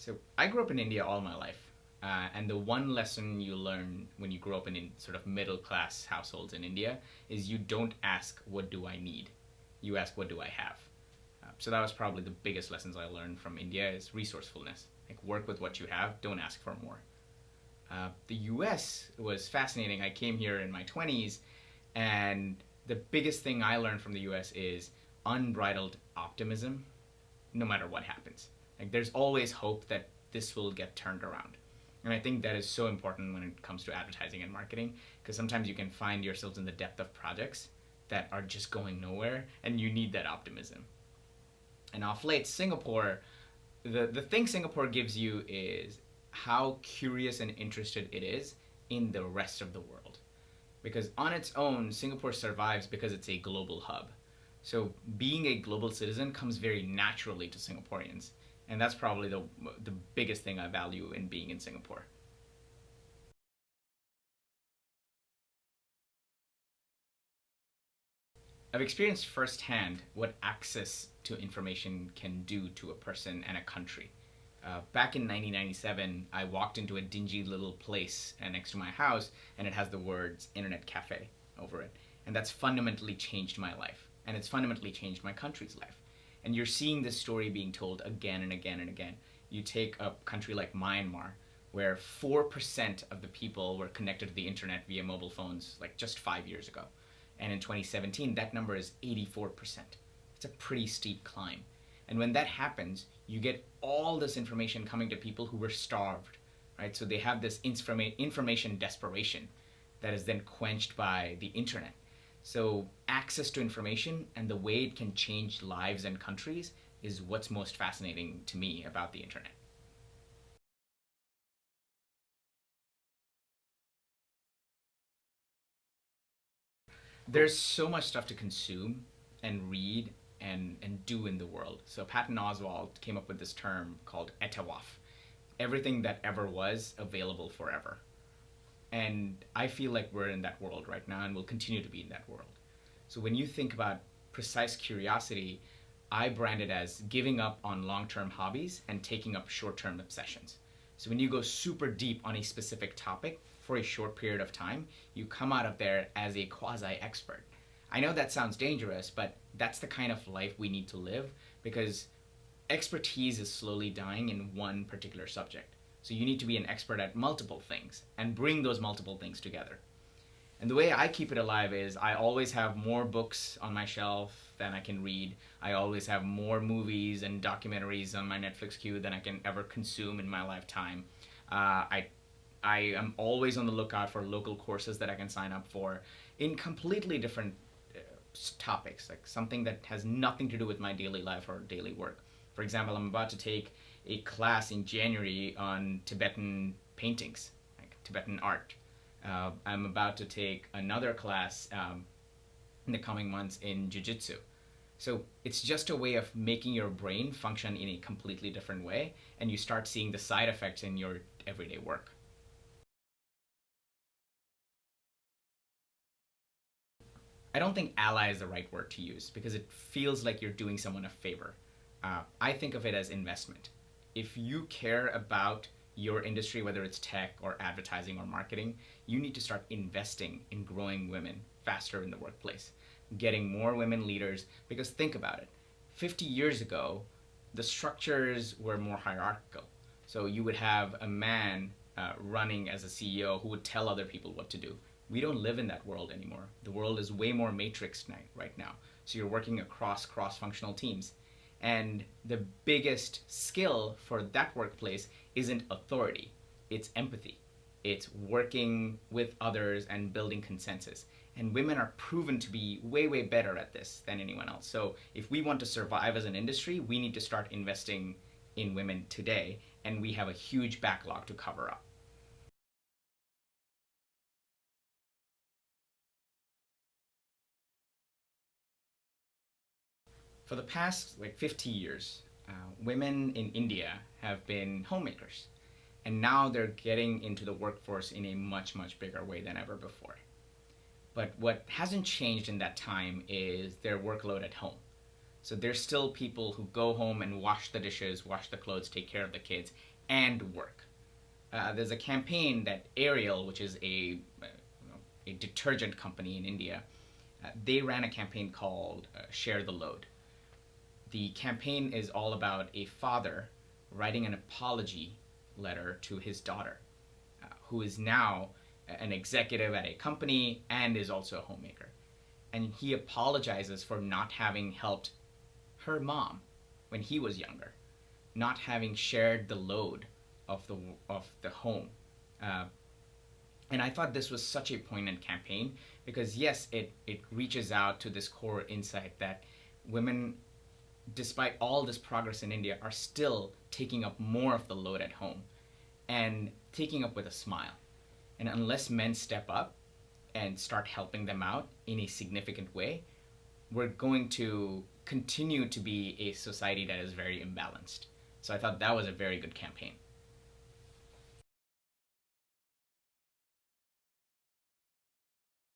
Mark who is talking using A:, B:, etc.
A: So I grew up in India all my life. And the one lesson you learn when you grow up in sort of middle class households in India is you don't ask, what do I need? You ask, what do I have? So that was probably the biggest lessons I learned from India is resourcefulness. Like work with what you have, don't ask for more. The US was fascinating. I came here in my 20s, and the biggest thing I learned from the US is unbridled optimism no matter what happens. Like there's always hope that this will get turned around. And I think that is so important when it comes to advertising and marketing, because sometimes you can find yourselves in the depth of projects that are just going nowhere and you need that optimism. And off late, Singapore, the thing Singapore gives you is how curious and interested it is in the rest of the world. Because on its own, Singapore survives because it's a global hub. So being a global citizen comes very naturally to Singaporeans. And that's probably the biggest thing I value in being in Singapore. I've experienced firsthand what access to information can do to a person and a country. Back in 1997, I walked into a dingy little place next to my house, and it has the words Internet Cafe over it. And that's fundamentally changed my life. And it's fundamentally changed my country's life. And you're seeing this story being told again and again and again. You take a country like Myanmar, where 4% of the people were connected to the internet via mobile phones like just 5 years ago. And in 2017, that number is 84%. It's a pretty steep climb. And when that happens, you get all this information coming to people who were starved, right? So they have this information desperation that is then quenched by the internet. So access to information and the way it can change lives and countries is what's most fascinating to me about the internet. There's so much stuff to consume and read and do in the world. So Patton Oswalt came up with this term called etawaf, everything that ever was available forever. And I feel like we're in that world right now and will continue to be in that world. So when you think about precise curiosity, I brand it as giving up on long-term hobbies and taking up short-term obsessions. So when you go super deep on a specific topic for a short period of time, you come out of there as a quasi-expert. I know that sounds dangerous, but that's the kind of life we need to live because expertise is slowly dying in one particular subject. So you need to be an expert at multiple things and bring those multiple things together. And the way I keep it alive is I always have more books on my shelf than I can read. I always have more movies and documentaries on my Netflix queue than I can ever consume in my lifetime. I am always on the lookout for local courses that I can sign up for in completely different topics, like something that has nothing to do with my daily life or daily work. For example, I'm about to take a class in January on Tibetan paintings, like Tibetan art. I'm about to take another class in the coming months in jiu-jitsu. So it's just a way of making your brain function in a completely different way, and you start seeing the side effects in your everyday work. I don't think ally is the right word to use because it feels like you're doing someone a favor. I think of it as investment. If you care about your industry, whether it's tech or advertising or marketing, you need to start investing in growing women faster in the workplace, getting more women leaders, because think about it. 50 years ago, the structures were more hierarchical. So you would have a man running as a CEO who would tell other people what to do. We don't live in that world anymore. The world is way more matrixed right now. So you're working across cross-functional teams. And the biggest skill for that workplace isn't authority, it's empathy. It's working with others and building consensus. And women are proven to be way, way better at this than anyone else. So if we want to survive as an industry, we need to start investing in women today, and we have a huge backlog to cover up. For the past 50 years, women in India have been homemakers. And now they're getting into the workforce in a much, much bigger way than ever before. But what hasn't changed in that time is their workload at home. So there's still people who go home and wash the dishes, wash the clothes, take care of the kids and work. There's a campaign that Ariel, which is a detergent company in India, they ran a campaign called Share the Load. The campaign is all about a father writing an apology letter to his daughter, who is now an executive at a company and is also a homemaker. And he apologizes for not having helped her mom when he was younger, not having shared the load of the home. Uh, and I thought this was such a poignant campaign because, yes, it reaches out to this core insight that women, despite all this progress in India, are still taking up more of the load at home and taking up with a smile. And unless men step up and start helping them out in a significant way, we're going to continue to be a society that is very imbalanced. So I thought that was a very good campaign.